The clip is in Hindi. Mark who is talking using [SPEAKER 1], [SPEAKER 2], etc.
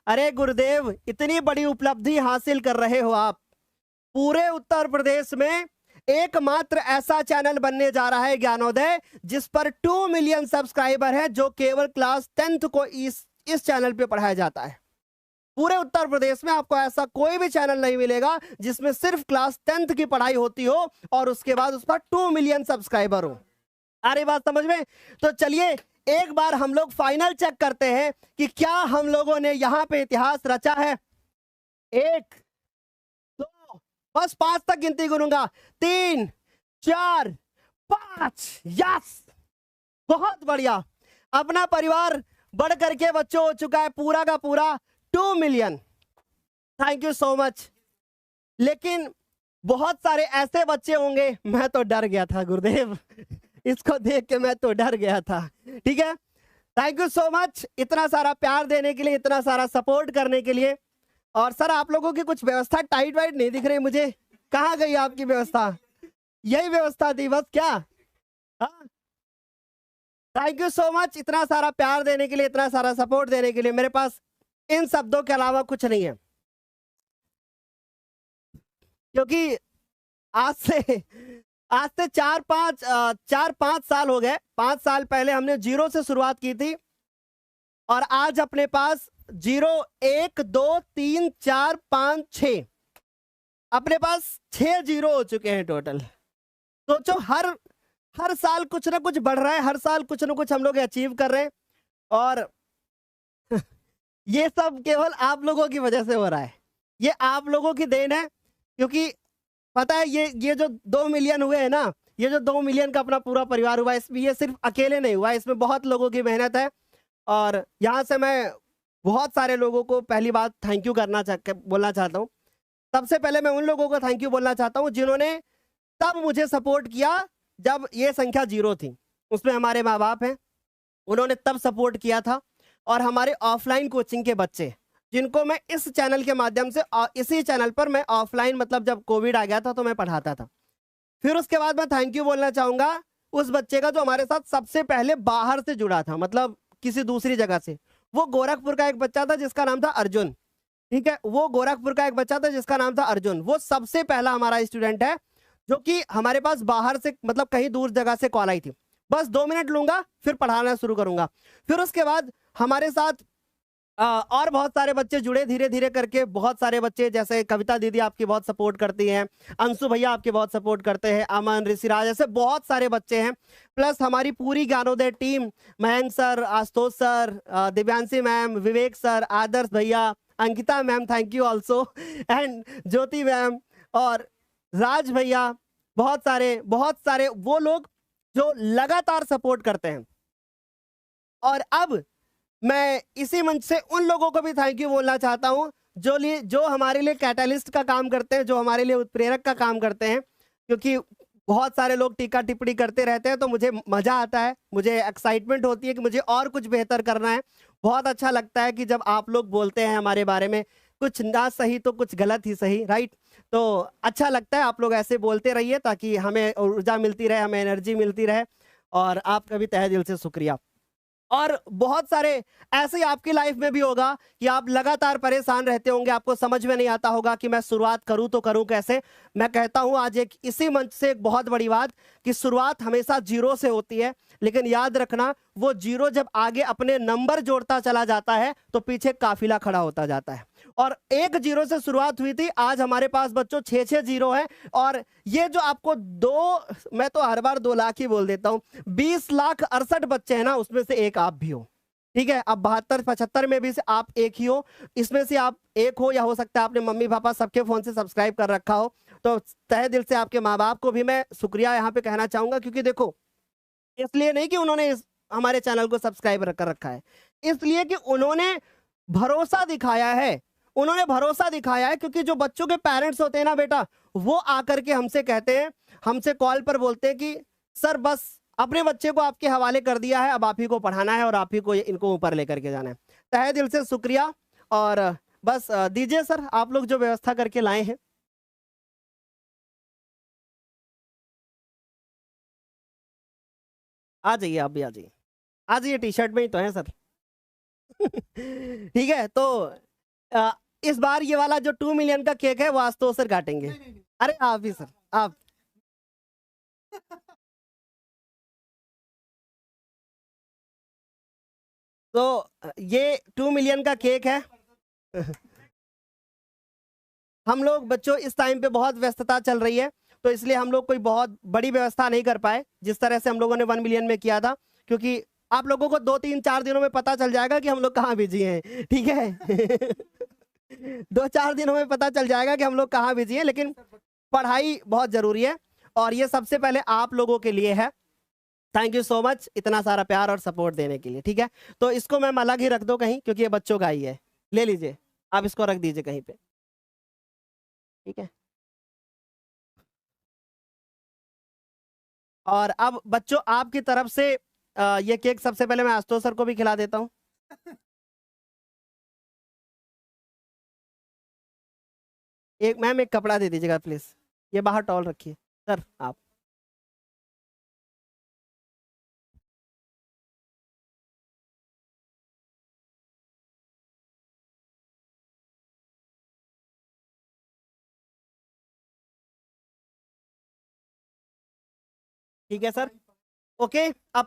[SPEAKER 1] अरे गुरुदेव, इतनी बड़ी उपलब्धि हासिल कर रहे हो आप। पूरे उत्तर प्रदेश में एकमात्र ऐसा चैनल बनने जा रहा है ज्ञानोदय, जिस पर 2 मिलियन सब्सक्राइबर है, जो केवल क्लास 10th को इस चैनल पे पढ़ाया जाता है। पूरे उत्तर प्रदेश में आपको ऐसा कोई भी चैनल नहीं मिलेगा जिसमें सिर्फ क्लास 10th की पढ़ाई होती हो और उसके बाद उस पर 2 मिलियन सब्सक्राइबर हो। आ रही बात समझ में? तो चलिए एक बार हम लोग फाइनल चेक करते हैं कि क्या हम लोगों ने यहां पे इतिहास रचा है। 1 2, बस 5 तक गिनती गिनूंगा। 3 4 5। यस, बहुत बढ़िया। अपना परिवार बढ़ करके बच्चों हो चुका है पूरा का पूरा 2 million. Thank you so much. लेकिन बहुत सारे ऐसे बच्चे होंगे, मैं तो डर गया था गुरुदेव, इसको देख के मैं तो डर गया था। ठीक है, थैंक यू सो मच इतना सारा प्यार देने के लिए, इतना सारा सपोर्ट करने के लिए। और सर आप लोगों की कुछ व्यवस्था टाइट वाइट नहीं दिख रही मुझे, कहाँ गई आपकी व्यवस्था? यही व्यवस्था थी बस क्या? हाँ, थैंक यू सो मच इतना सारा प्यार देने के लिए, इतना सारा सपोर्ट देने के लिए। मेरे पास इन शब्दों के अलावा कुछ नहीं है, क्योंकि आज से आज से 4-5 साल हो गए। 5 साल पहले हमने 0 से शुरुआत की थी और आज अपने पास 0 1 2 3 4 5 6, अपने पास 6 जीरो हो चुके हैं टोटल। सोचो, हर साल कुछ ना कुछ बढ़ रहा है, हर साल कुछ ना कुछ हम लोग अचीव कर रहे हैं। और ये सब केवल आप लोगों की वजह से हो रहा है, ये आप लोगों की देन है। क्योंकि पता है ये जो 2 मिलियन हुए हैं ना, ये जो 2 मिलियन का अपना पूरा परिवार हुआ है, इसमें ये सिर्फ अकेले नहीं हुआ है, इसमें बहुत लोगों की मेहनत है। और यहाँ से मैं बहुत सारे लोगों को पहली बात थैंक यू बोलना चाहता हूँ। सबसे पहले मैं उन लोगों को थैंक यू बोलना चाहता हूँ जिन्होंने तब मुझे सपोर्ट किया जब ये संख्या 0 थी। उसमें हमारे माँ बाप हैं, उन्होंने तब सपोर्ट किया था। और हमारे ऑफलाइन कोचिंग के बच्चे, जिनको मैं इस चैनल के माध्यम से इसी चैनल पर मैं ऑफलाइन, मतलब जब कोविड आ गया था तो मैं पढ़ाता था। फिर उसके बाद मैं थैंक यू बोलना चाहूंगा उस बच्चे का जो हमारे साथ सबसे पहले बाहर से जुड़ा था, मतलब किसी दूसरी जगह से। वो गोरखपुर का एक बच्चा था जिसका नाम था अर्जुन। ठीक है, वो गोरखपुर का एक बच्चा था जिसका नाम था अर्जुन। वो सबसे पहला हमारा स्टूडेंट है जो कि हमारे पास बाहर से, मतलब कहीं दूर जगह से कॉल आई थी। बस 2 मिनट लूंगा फिर पढ़ाना शुरू करूंगा। फिर उसके बाद हमारे साथ और बहुत सारे बच्चे जुड़े धीरे धीरे करके। बहुत सारे बच्चे, जैसे कविता दीदी आपकी बहुत सपोर्ट करती हैं, अंशु भैया आपके बहुत सपोर्ट करते हैं, अमन, ऋषिराज, ऐसे बहुत सारे बच्चे हैं। प्लस हमारी पूरी Gyanodaya team, Mayank sir, Ashutosh sir, Divyanshi ma'am, Vivek sir, Adarsh भैया, Ankita ma'am, thank you also, and Jyoti ma'am और राज भैया। बहुत सारे वो लोग जो लगातार सपोर्ट करते हैं। और अब मैं इसी मंच से उन लोगों को भी थैंक यू बोलना चाहता हूं जो हमारे लिए कैटलिस्ट का काम करते हैं, जो हमारे लिए उत्प्रेरक का काम करते हैं। क्योंकि बहुत सारे लोग टीका टिप्पणी करते रहते हैं तो मुझे मजा आता है, मुझे एक्साइटमेंट होती है कि मुझे और कुछ बेहतर करना है। बहुत अच्छा लगता है कि जब आप लोग बोलते हैं हमारे बारे में, कुछ ना सही तो कुछ गलत ही सही, राइट? तो अच्छा लगता है, आप लोग ऐसे बोलते रहिए ताकि हमें ऊर्जा मिलती रहे, हमें एनर्जी मिलती रहे। और आपका भी तहे दिल से शुक्रिया। और बहुत सारे ऐसे ही आपकी लाइफ में भी होगा कि आप लगातार परेशान रहते होंगे, आपको समझ में नहीं आता होगा कि मैं शुरुआत करूं तो करूं कैसे। मैं कहता हूं आज एक इसी मंच से एक बहुत बड़ी बात, कि शुरुआत हमेशा 0 से होती है, लेकिन याद रखना वो 0 जब आगे अपने नंबर जोड़ता चला जाता है तो पीछे काफिला खड़ा होता जाता है। और 1 0 से शुरुआत हुई थी, आज हमारे पास बच्चों 6 0 है। और ये जो आपको मैं तो हर बार 2 लाख ही बोल देता हूं, 20,68,000 बच्चे हैं ना, उसमें से एक आप भी हो। ठीक है, अब 72-75 में भी से आप एक ही हो, इसमें से आप एक हो, या हो सकता है आपने मम्मी पापा सबके फोन से सब्सक्राइब कर रखा हो। तो तहे दिल से आपके माँ बाप को भी मैं शुक्रिया यहाँ पे कहना चाहूंगा। क्योंकि देखो, इसलिए नहीं कि उन्होंने हमारे चैनल को सब्सक्राइब कर रखा है, इसलिए कि उन्होंने भरोसा दिखाया है। उन्होंने भरोसा दिखाया है क्योंकि जो बच्चों के पेरेंट्स होते हैं ना बेटा, वो आकर के हमसे कहते हैं, हमसे कॉल पर बोलते हैं कि सर बस अपने बच्चे को आपके हवाले कर दिया है, अब आप ही को पढ़ाना है और आप ही को इनको ऊपर लेकर के जाना है। तहे दिल से शुक्रिया। और बस दीजिए सर, आप लोग जो व्यवस्था करके लाए हैं। आ जाइए, आप भी आ जाइए, आ जाइए, टी शर्ट में ही तो है सर। ठीक है, तो अ, इस बार ये वाला जो 2 मिलियन का केक है वो आशुतोष सर काटेंगे। अरे आप भी सर, आप। तो ये 2 मिलियन का केक है। हम लोग बच्चों इस टाइम पे बहुत व्यस्तता चल रही है, तो इसलिए हम लोग कोई बहुत बड़ी व्यवस्था नहीं कर पाए जिस तरह से हम लोगों ने 1 मिलियन में किया था, क्योंकि आप लोगों को 2 3 4 दिनों में पता चल जाएगा कि हम लोग कहाँ बिजी हैं, ठीक है। 2 4 दिनों में पता चल जाएगा कि हम लोग कहाँ बिजी हैं, लेकिन पढ़ाई बहुत जरूरी है और ये सबसे पहले आप लोगों के लिए है। थैंक यू सो मच इतना सारा प्यार और सपोर्ट देने के लिए, ठीक है। तो इसको मैम अलग ही रख दो कहीं, क्योंकि ये बच्चों का ही है। ले लीजिए, आप इसको रख दीजिए कहीं पे, ठीक है। और अब बच्चों आपकी तरफ से ये केक सबसे पहले मैं आशुतोष सर को भी खिला देता हूँ। एक मैम एक कपड़ा दे दीजिएगा प्लीज, ये बाहर टॉल रखिए। सर आप, ठीक है सर, ओके। अब